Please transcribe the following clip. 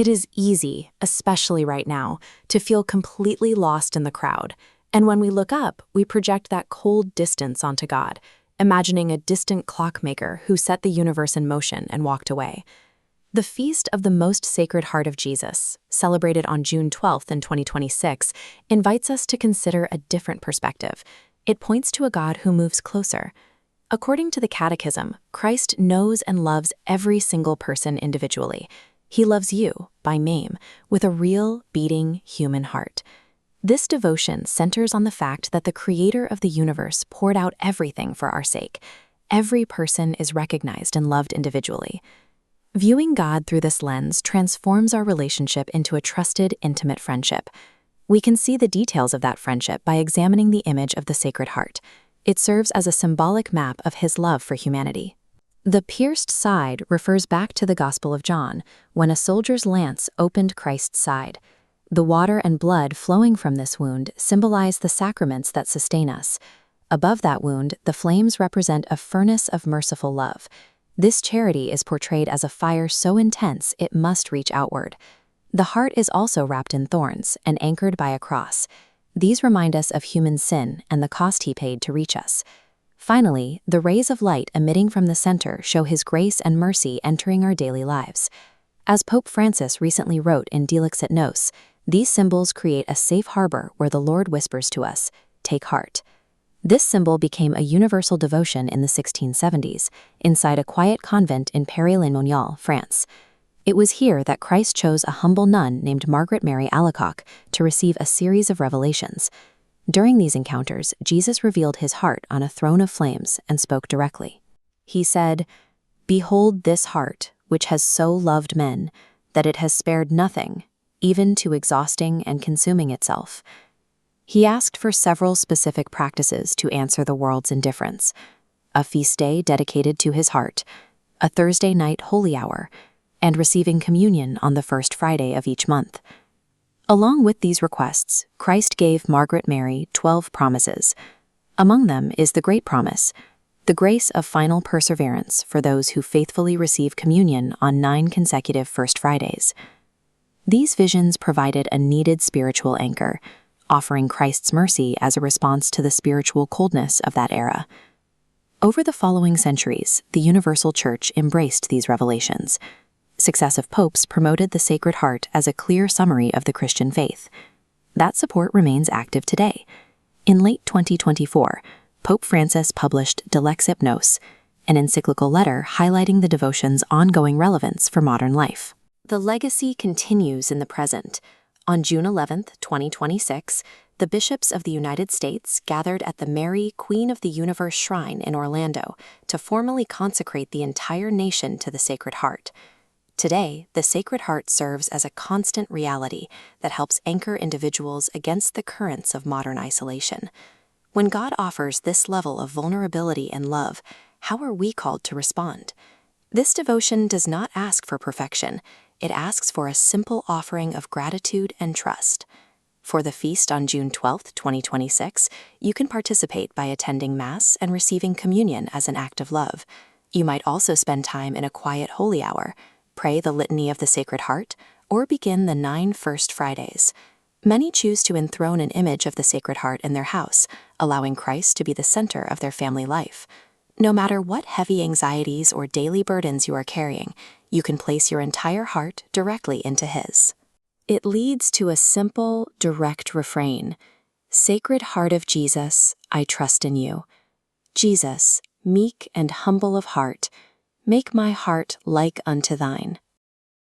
It is easy, especially right now, to feel completely lost in the crowd. And when we look up, we project that cold distance onto God, imagining a distant clockmaker who set the universe in motion and walked away. The Feast of the Most Sacred Heart of Jesus, celebrated on June 12th in 2026, invites us to consider a different perspective. It points to a God who moves closer. According to the Catechism, Christ knows and loves every single person individually. He loves you, by name, with a real, beating, human heart. This devotion centers on the fact that the Creator of the universe poured out everything for our sake. Every person is recognized and loved individually. Viewing God through this lens transforms our relationship into a trusted, intimate friendship. We can see the details of that friendship by examining the image of the Sacred Heart. It serves as a symbolic map of His love for humanity. The pierced side refers back to the Gospel of John, when a soldier's lance opened Christ's side. The water and blood flowing from this wound symbolize the sacraments that sustain us. Above that wound, the flames represent a furnace of merciful love. This charity is portrayed as a fire so intense it must reach outward. The heart is also wrapped in thorns and anchored by a cross. These remind us of human sin and the cost He paid to reach us. Finally, the rays of light emitting from the center show His grace and mercy entering our daily lives. As Pope Francis recently wrote in Dilexit Nos, these symbols create a safe harbor where the Lord whispers to us, "Take heart." This symbol became a universal devotion in the 1670s, inside a quiet convent in Paray-le-Monial, France. It was here that Christ chose a humble nun named Margaret Mary to receive a series of revelations. During these encounters, Jesus revealed His heart on a throne of flames and spoke directly. He said, "Behold this heart, which has so loved men, that it has spared nothing, even to exhausting and consuming itself." He asked for several specific practices to answer the world's indifference: a feast day dedicated to His heart, a Thursday night holy hour, and receiving communion on the first Friday of each month. Along with these requests, Christ gave Margaret Mary 12 promises. Among them is the great promise, the grace of final perseverance for those who faithfully receive communion on 9 consecutive First Fridays. These visions provided a needed spiritual anchor, offering Christ's mercy as a response to the spiritual coldness of that era. Over the following centuries, the Universal Church embraced these revelations. Successive popes promoted the Sacred Heart as a clear summary of the Christian faith. That support remains active today. In late 2024, Pope Francis published Dilexit Nos, an encyclical letter highlighting the devotion's ongoing relevance for modern life. The legacy continues in the present. On June 11, 2026, the bishops of the United States gathered at the Mary, Queen of the Universe Shrine in Orlando to formally consecrate the entire nation to the Sacred Heart. Today, the Sacred Heart serves as a constant reality that helps anchor individuals against the currents of modern isolation. When God offers this level of vulnerability and love, how are we called to respond? This devotion does not ask for perfection. It asks for a simple offering of gratitude and trust. For the feast on June 12, 2026, you can participate by attending Mass and receiving communion as an act of love. You might also spend time in a quiet holy hour, pray the Litany of the Sacred Heart, or begin the 9 First Fridays. Many choose to enthrone an image of the Sacred Heart in their house, allowing Christ to be the center of their family life. No matter what heavy anxieties or daily burdens you are carrying, you can place your entire heart directly into His. It leads to a simple, direct refrain: "Sacred Heart of Jesus, I trust in you. Jesus, meek and humble of heart, make my heart like unto thine."